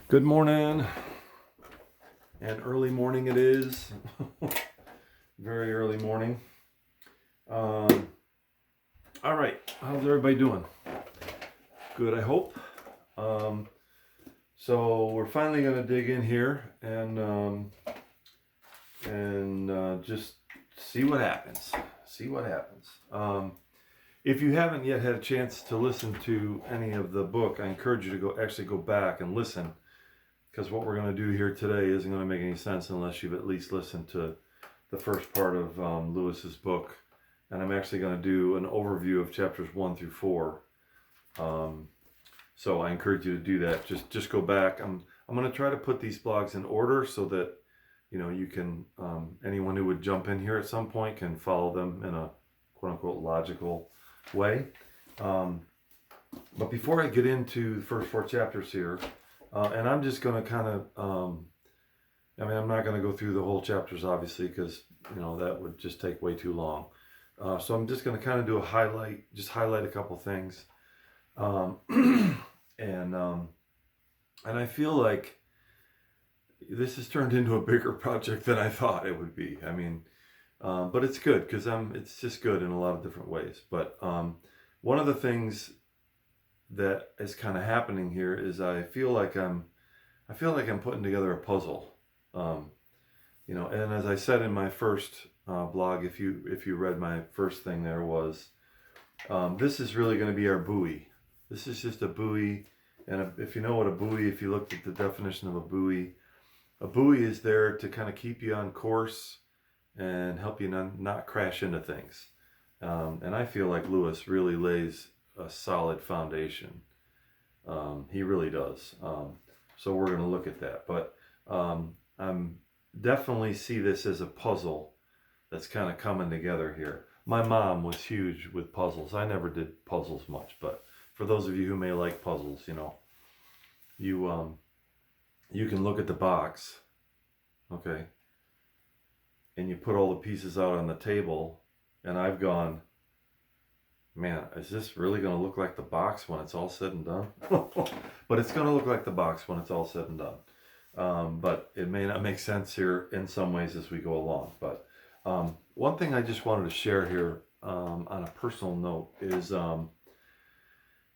Good morning, and early morning it is. Very early morning. All right, how's everybody doing? Good, I hope. So we're finally going to dig in here and just see what happens. If you haven't yet had a chance to listen to any of the book, I encourage you to go back and listen. Because what we're going to do here today isn't going to make any sense unless you've at least listened to the first part of Lewis's book. And I'm actually going to do an overview of chapters 1 through 4. So I encourage you to do that. Just go back. I'm going to try to put these blogs in order so that you can anyone who would jump in here at some point can follow them in a quote unquote logical way. But before I get into the first 4 chapters here. And I'm just going to kind of, I'm not going to go through the whole chapters, obviously, because, that would just take way too long. So I'm just going to kind of do highlight a couple things. And I feel like this has turned into a bigger project than I thought it would be. But it's good because it's just good in a lot of different ways. But one of the things that is kind of happening here is I feel like I'm putting together a puzzle, and as I said in my first blog, if you read my first thing, there was this is really going to be our buoy. This is just a buoy, and if you know what a buoy, if you looked at the definition of a buoy is there to kind of keep you on course and help you not crash into things, and I feel like Lewis really lays a solid foundation. He really does. So we're going to look at that. But I'm definitely see this as a puzzle that's kind of coming together here. My mom was huge with puzzles. I never did puzzles much, but for those of you who may like puzzles, you can look at the box, okay, and you put all the pieces out on the table, and I've gone, man, is this really going to look like the box when it's all said and done? But it's going to look like the box when it's all said and done. But it may not make sense here in some ways as we go along. But one thing I just wanted to share here on a personal note is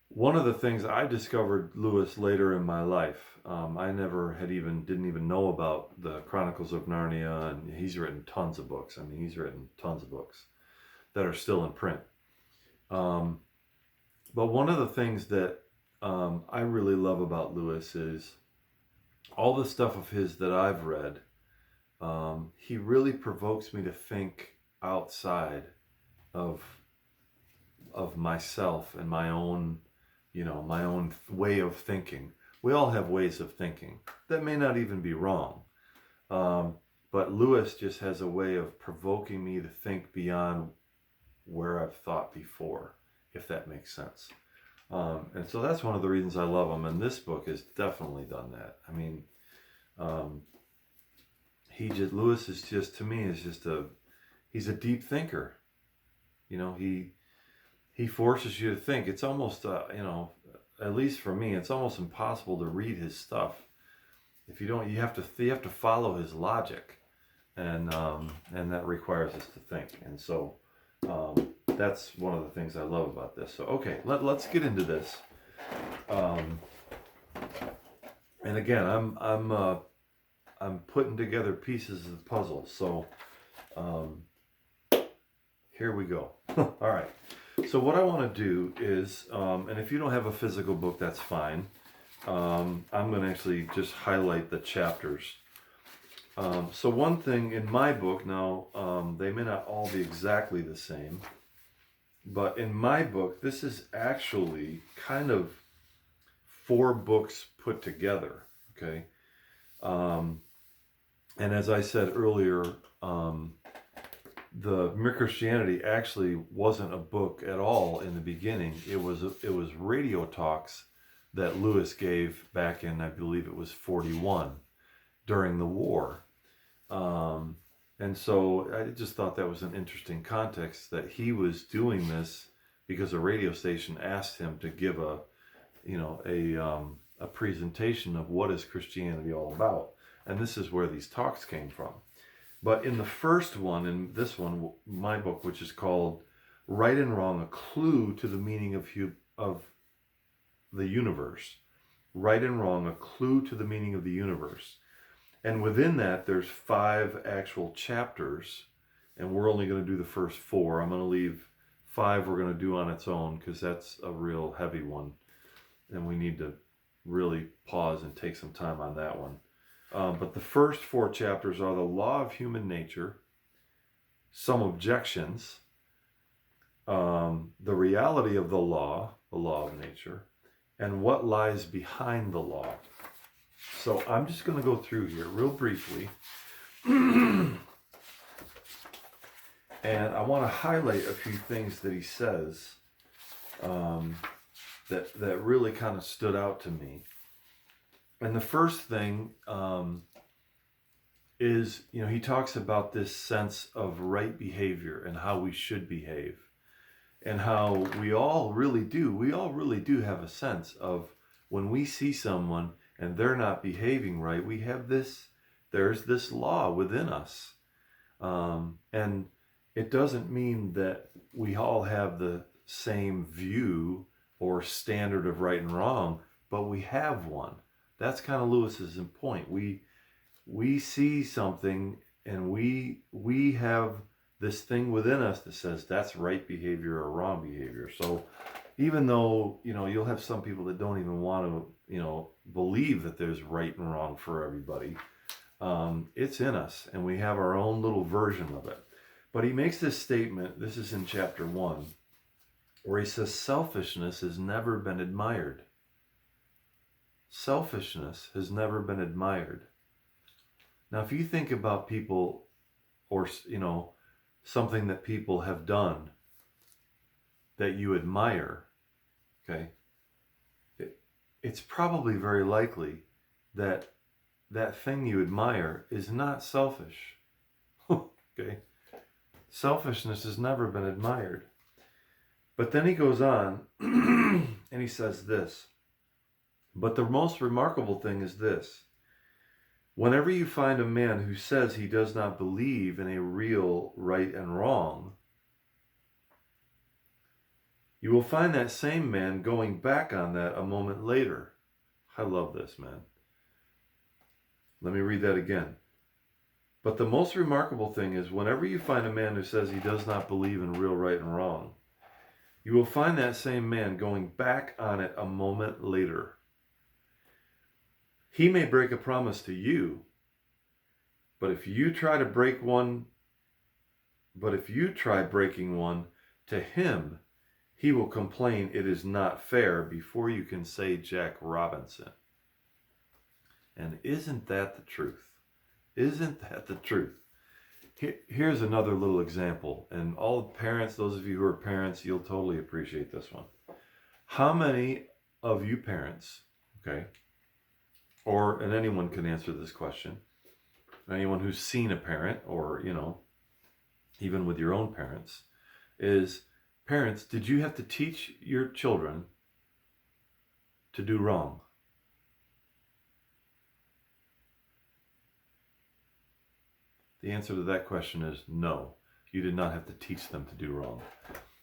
one of the things I discovered Lewis later in my life. I never didn't even know about the Chronicles of Narnia, and he's written tons of books. He's written tons of books that are still in print. But one of the things that I really love about Lewis is all the stuff of his that I've read. He really provokes me to think outside of myself and my own way of thinking. We all have ways of thinking that may not even be wrong. But Lewis just has a way of provoking me to think beyond where I've thought before, if that makes sense. And so that's one of the reasons I love him, and this book has definitely done that. Lewis is just, to me, he's a deep thinker. He forces you to think. It's almost, at least for me, it's almost impossible to read his stuff. If you don't, you have to follow his logic, and that requires us to think. And so, that's one of the things I love about this. So, okay, let's get into this. And again, I'm putting together pieces of the puzzle. So, here we go. All right. So what I want to do is, and if you don't have a physical book, that's fine. I'm going to actually just highlight the chapters. So one thing in my book now, they may not all be exactly the same, but in my book, this is actually kind of 4 books put together, okay? And as I said earlier, the Mere Christianity actually wasn't a book at all in the beginning. It was radio talks that Lewis gave back in, I believe it was 41, during the war. And so I just thought that was an interesting context, that he was doing this because a radio station asked him to give a presentation of what is Christianity all about. And this is where these talks came from. But in the first one, in this one, my book, which is called Right and Wrong, A Clue to the Meaning of the Universe. Right and Wrong, A Clue to the Meaning of the Universe. And within that, there's 5 actual chapters, and we're only going to do the first 4. I'm going to leave 5 we're going to do on its own, because that's a real heavy one, and we need to really pause and take some time on that one. But the first 4 chapters are the law of human nature, some objections, the reality of the law of nature, and what lies behind the law. So I'm just going to go through here real briefly. And I want to highlight a few things that he says that really kind of stood out to me. And the first thing is, he talks about this sense of right behavior and how we should behave. And how we all really do have a sense of when we see someone and they're not behaving right, there's this law within us. And it doesn't mean that we all have the same view or standard of right and wrong, but we have one. That's kind of Lewis's point. We see something and we have this thing within us that says that's right behavior or wrong behavior. So even though, you'll have some people that don't even want to, believe that there's right and wrong for everybody, it's in us, and we have our own little version of it. But he makes this statement, this is in chapter 1, where he says selfishness has never been admired. Selfishness has never been admired. Now, if you think about people or, something that people have done that you admire, okay, it's probably very likely that that thing you admire is not selfish. Okay? Selfishness has never been admired. But then he goes on and he says this, but the most remarkable thing is this. Whenever you find a man who says he does not believe in a real right and wrong, you will find that same man going back on that a moment later. I love this, man. Let me read that again. But the most remarkable thing is whenever you find a man who says he does not believe in real right and wrong, you will find that same man going back on it a moment later. He may break a promise to you, but if you try breaking one to him, he will complain it is not fair before you can say Jack Robinson. And isn't that the truth? Isn't that the truth? Here's another little example. And all parents, those of you who are parents, you'll totally appreciate this one. How many of you parents, okay, and anyone can answer this question, anyone who's seen a parent or, even with your own parents, is parents, did you have to teach your children to do wrong? The answer to that question is no. You did not have to teach them to do wrong.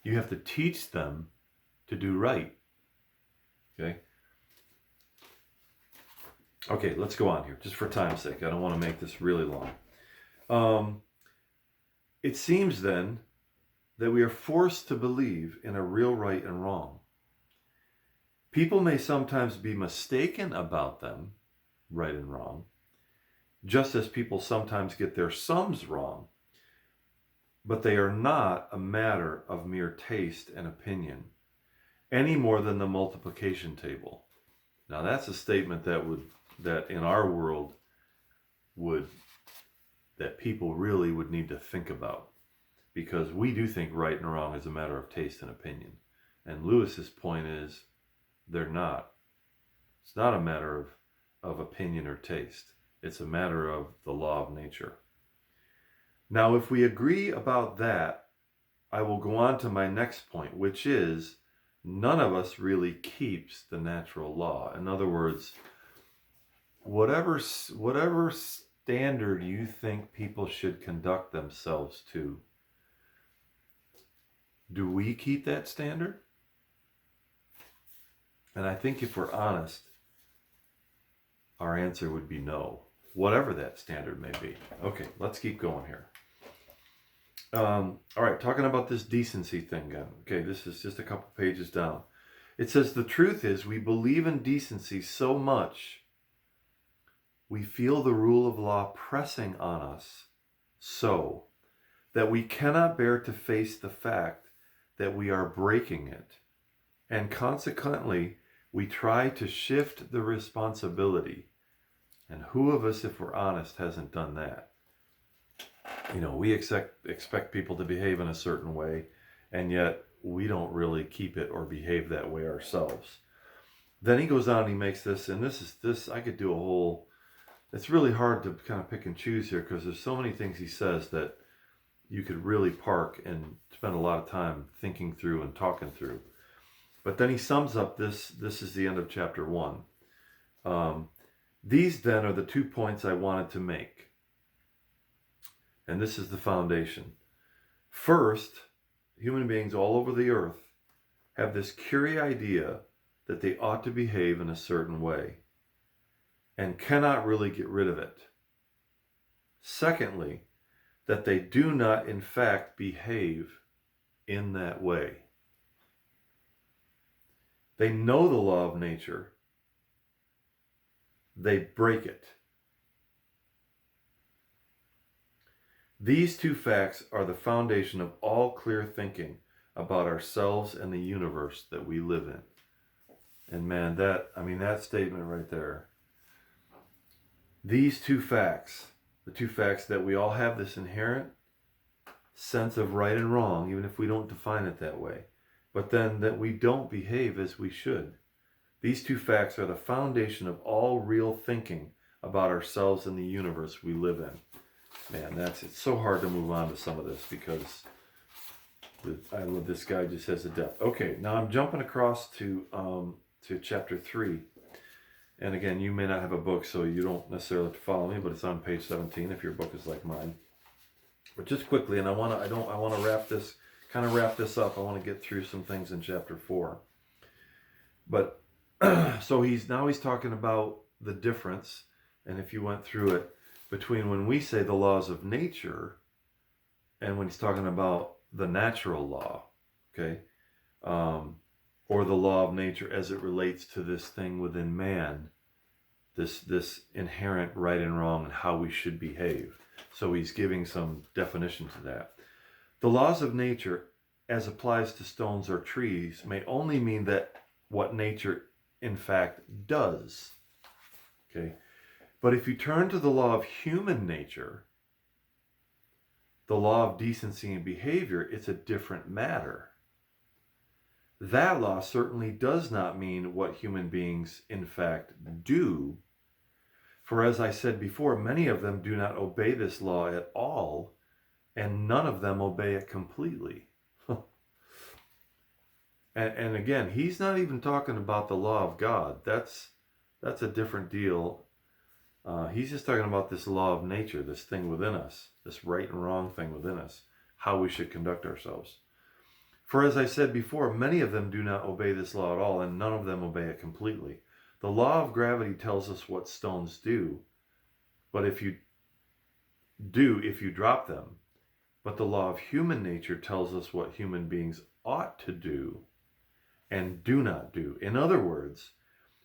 You have to teach them to do right. Okay? Okay, let's go on here, just for time's sake. I don't want to make this really long. It seems then that we are forced to believe in a real right and wrong. People may sometimes be mistaken about them, right and wrong, just as people sometimes get their sums wrong, but they are not a matter of mere taste and opinion, any more than the multiplication table. Now that's a statement that in our world that people really would need to think about, because we do think right and wrong is a matter of taste and opinion. And Lewis's point is they're not. It's not a matter of opinion or taste. It's a matter of the law of nature. Now, if we agree about that, I will go on to my next point, which is none of us really keeps the natural law. In other words, whatever standard you think people should conduct themselves to, do we keep that standard? And I think if we're honest, our answer would be no, whatever that standard may be. Okay, let's keep going here. All right, talking about this decency thing again. Okay, this is just a couple pages down. It says, the truth is we believe in decency so much we feel the rule of law pressing on us so that we cannot bear to face the fact that we are breaking it. And consequently, we try to shift the responsibility. And who of us, if we're honest, hasn't done that? You know, we expect people to behave in a certain way, and yet we don't really keep it or behave that way ourselves. Then he goes on and he makes this, and this I could do a whole, it's really hard to kind of pick and choose here because there's so many things he says that you could really park and spend a lot of time thinking through and talking through. But then he sums up this is the end of chapter 1. These then are the 2 points I wanted to make. And this is the foundation. First, human beings all over the earth have this curious idea that they ought to behave in a certain way and cannot really get rid of it. Secondly, that they do not in fact behave in that way. They know the law of nature. They break it. These 2 facts are the foundation of all clear thinking about ourselves and the universe that we live in. And man, that statement right there. These 2 facts, the 2 facts that we all have this inherent sense of right and wrong, even if we don't define it that way, but then that we don't behave as we should. These 2 facts are the foundation of all real thinking about ourselves and the universe we live in. Man, it's so hard to move on to some of this because this guy just has a depth. Okay, now I'm jumping across to chapter 3. And again, you may not have a book, so you don't necessarily have to follow me, but it's on page 17 if your book is like mine. But just quickly, and I want to wrap this up. I want to get through some things in chapter 4. But so he's talking about the difference, and if you went through it, between when we say the laws of nature and when he's talking about the natural law, okay, or the law of nature as it relates to this thing within man, this inherent right and wrong and how we should behave. So he's giving some definition to that. The laws of nature, as applies to stones or trees, may only mean that what nature in fact does. Okay? But if you turn to the law of human nature, the law of decency and behavior, it's a different matter. That law certainly does not mean what human beings in fact do. For as I said before, many of them do not obey this law at all, and none of them obey it completely. And again, he's not even talking about the law of God. That's a different deal. He's just talking about this law of nature, this thing within us, this right and wrong thing within us, how we should conduct ourselves. For as I said before, many of them do not obey this law at all, and none of them obey it completely. The law of gravity tells us what stones do, but if you drop them. But the law of human nature tells us what human beings ought to do and do not do. In other words,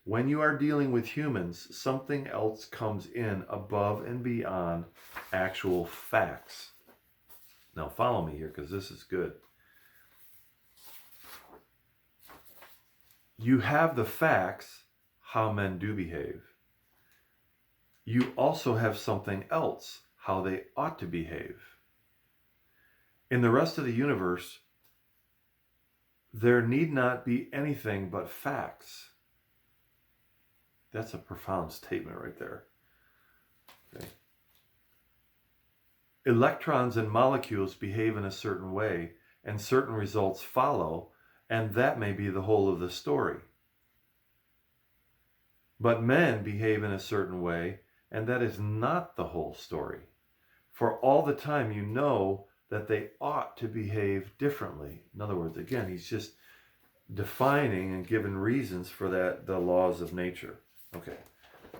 when you are dealing with humans, something else comes in above and beyond actual facts. Now follow me here because this is good. You have the facts, how men do behave. You also have something else, how they ought to behave. In the rest of the universe, there need not be anything but facts. That's a profound statement right there. Okay. Electrons and molecules behave in a certain way, and certain results follow, and that may be the whole of the story. But men behave in a certain way, and that is not the whole story. For all the time you know that they ought to behave differently. In other words, again, he's just defining and giving reasons for that, the laws of nature. Okay.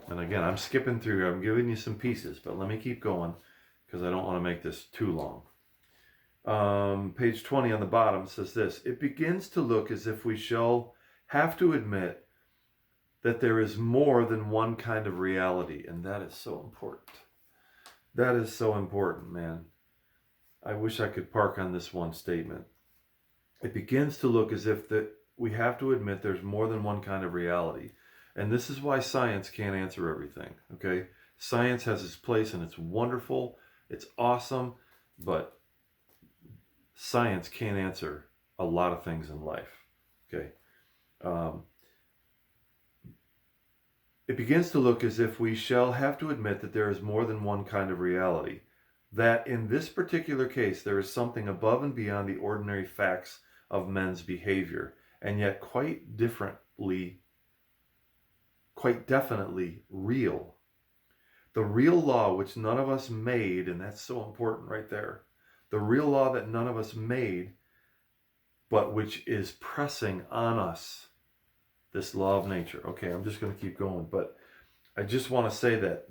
And again, I'm skipping through here. I'm giving you some pieces, but let me keep going because I don't want to make this too long. Page 20 on the bottom says this: it begins to look as if we shall have to admit that there is more than one kind of reality. And that is so important. That is so important, man. I wish I could park on this one statement. It begins to look as if that we have to admit there's more than one kind of reality. And this is why science can't answer everything, okay? Science has its place and it's wonderful, it's awesome, but science can't answer a lot of things in life, okay? It begins to look as if we shall have to admit that there is more than one kind of reality. That in this particular case, there is something above and beyond the ordinary facts of men's behavior, and yet quite definitely real. The real law which none of us made, and that's so important right there. The real law that none of us made, but which is pressing on us. This law of nature. Okay, I'm just going to keep going, but I just want to say that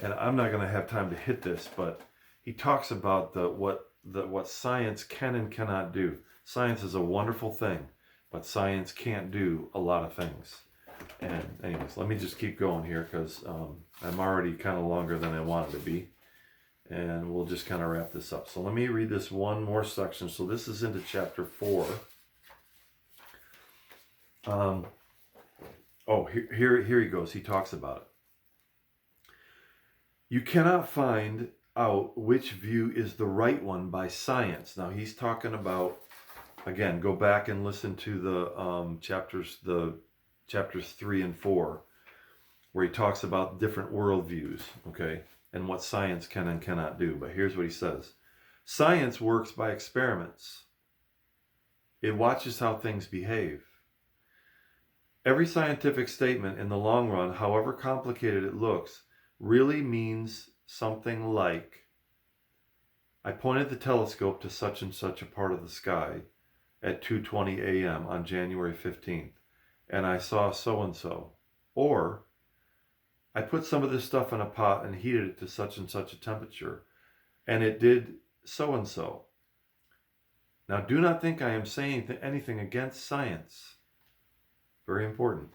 and I'm not going to have time to hit this, but he talks about what science can and cannot do. Science is a wonderful thing, but science can't do a lot of things. And anyways, let me just keep going here because I'm already kind of longer than I wanted to be, and we'll just kind of wrap this up. So let me read this one more section. So this is into chapter 4. Here he goes. He talks about it. You cannot find out which view is the right one by science. Now he's talking about, again, go back and listen to the chapters 3 and 4, where he talks about different worldviews, okay, and what science can and cannot do. But here's what he says. Science works by experiments. It watches how things behave. Every scientific statement in the long run, however complicated it looks, really means something like, I pointed the telescope to such and such a part of the sky at 2:20 a.m. on January 15th, and I saw so-and-so. Or, I put some of this stuff in a pot and heated it to such and such a temperature, and it did so-and-so. Now, do not think I am saying anything against science. Very important.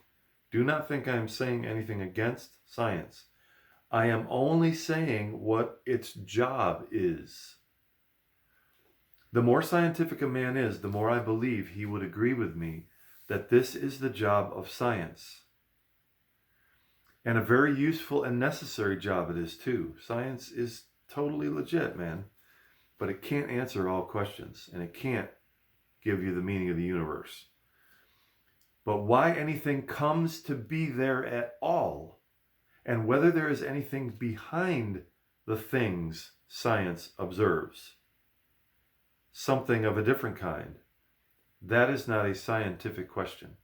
Do not think I am saying anything against science. I am only saying what its job is. The more scientific a man is, the more I believe he would agree with me that this is the job of science. And a very useful and necessary job it is too. Science is totally legit, man. But it can't answer all questions, and it can't give you the meaning of the universe. But why anything comes to be there at all, and whether there is anything behind the things science observes, something of a different kind, that is not a scientific question.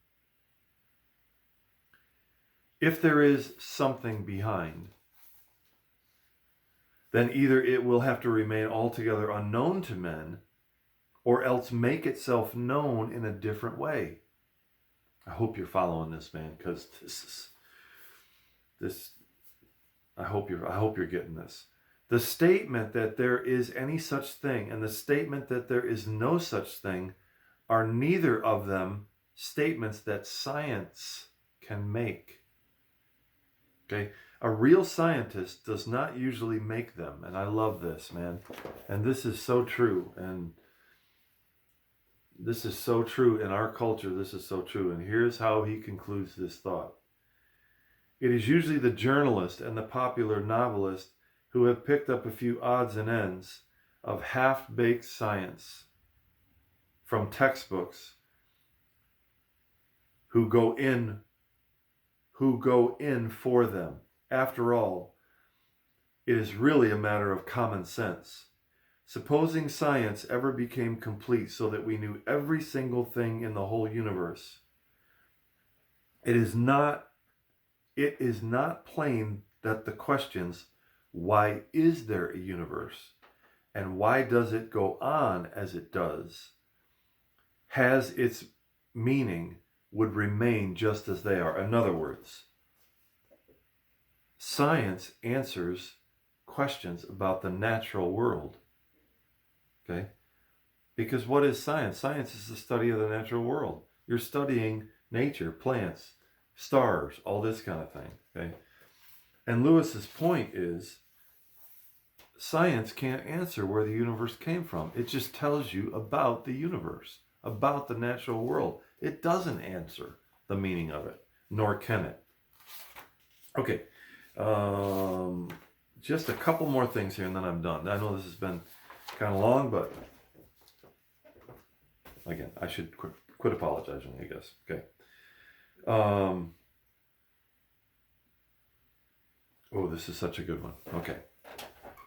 If there is something behind, then either it will have to remain altogether unknown to men, or else make itself known in a different way. I hope you're following this, man, because I hope you're getting this. The statement that there is any such thing and the statement that there is no such thing are neither of them statements that science can make. Okay? A real scientist does not usually make them, and I love this, man. And this is so true, and this is so true in our culture. This is so true. And here's how he concludes this thought. It is usually the journalist and the popular novelist who have picked up a few odds and ends of half-baked science from textbooks who go in for them. After all, it is really a matter of common sense. Supposing science ever became complete so that we knew every single thing in the whole universe, it is not plain that the questions, why is there a universe and why does it go on as it does, has its meaning, would remain just as they are. In other words, science answers questions about the natural world. Okay? Because what is science? Science is the study of the natural world. You're studying nature, plants, stars, all this kind of thing. Okay? And Lewis's point is, science can't answer where the universe came from. It just tells you about the universe, about the natural world. It doesn't answer the meaning of it, nor can it. Okay, just a couple more things here and then I'm done. I know this has been kind of long, but again, I should quit apologizing, I guess. Okay. Oh, this is such a good one. Okay.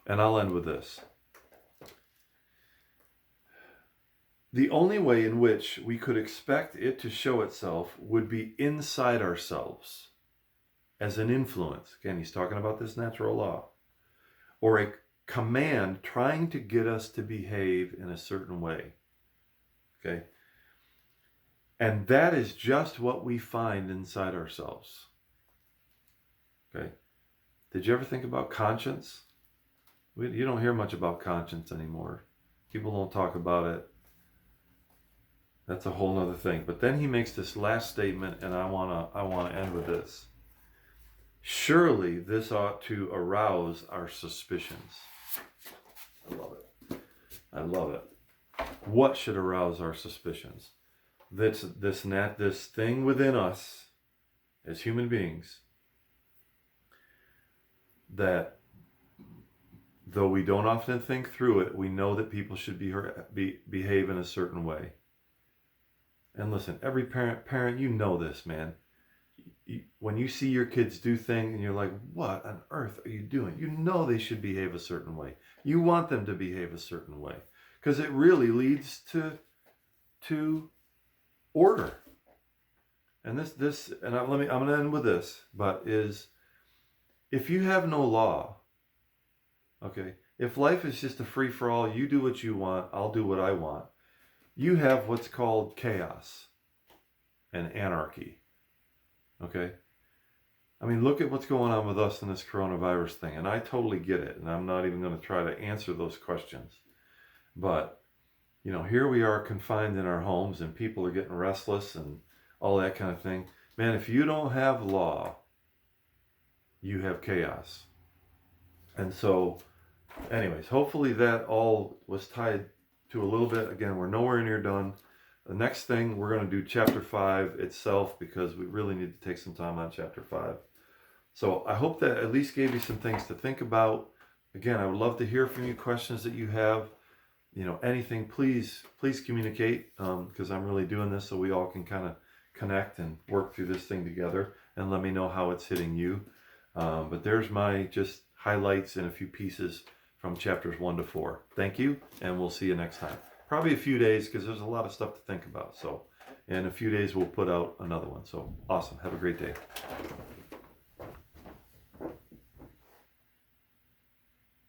And I'll end with this. The only way in which we could expect it to show itself would be inside ourselves as an influence. Again, he's talking about this natural law. Or a command trying to get us to behave in a certain way. Okay? And that is just what we find inside ourselves. Okay? Did you ever think about conscience? You don't hear much about conscience anymore. People don't talk about it. That's a whole nother thing. But then he makes this last statement, and I wanna end with this. Surely this ought to arouse our suspicions. I love it. I love it. What should arouse our suspicions? This thing within us as human beings, that though we don't often think through it, we know that people should behave in a certain way. And listen, every parent, you know this, man. When you see your kids do things and you're like, what on earth are you doing? You know they should behave a certain way. You want them to behave a certain way because it really leads to order. And I'm going to end with this, but is if you have no law, okay, if life is just a free-for-all, you do what you want, I'll do what I want, you have what's called chaos and anarchy. Okay? I mean, look at what's going on with us in this coronavirus thing, and I totally get it, and I'm not even going to try to answer those questions. But, here we are confined in our homes, and people are getting restless and all that kind of thing. Man, if you don't have law, you have chaos. And so, anyways, hopefully that all was tied to a little bit. Again, we're nowhere near done. The next thing, we're going to do chapter 5 itself because we really need to take some time on chapter 5. So I hope that at least gave you some things to think about. Again, I would love to hear from you, questions that you have. Anything, please communicate because I'm really doing this so we all can kind of connect and work through this thing together, and let me know how it's hitting you. But there's my just highlights and a few pieces from chapters 1 to 4. Thank you, and we'll see you next time. Probably a few days because there's a lot of stuff to think about. So in a few days, we'll put out another one. So awesome. Have a great day.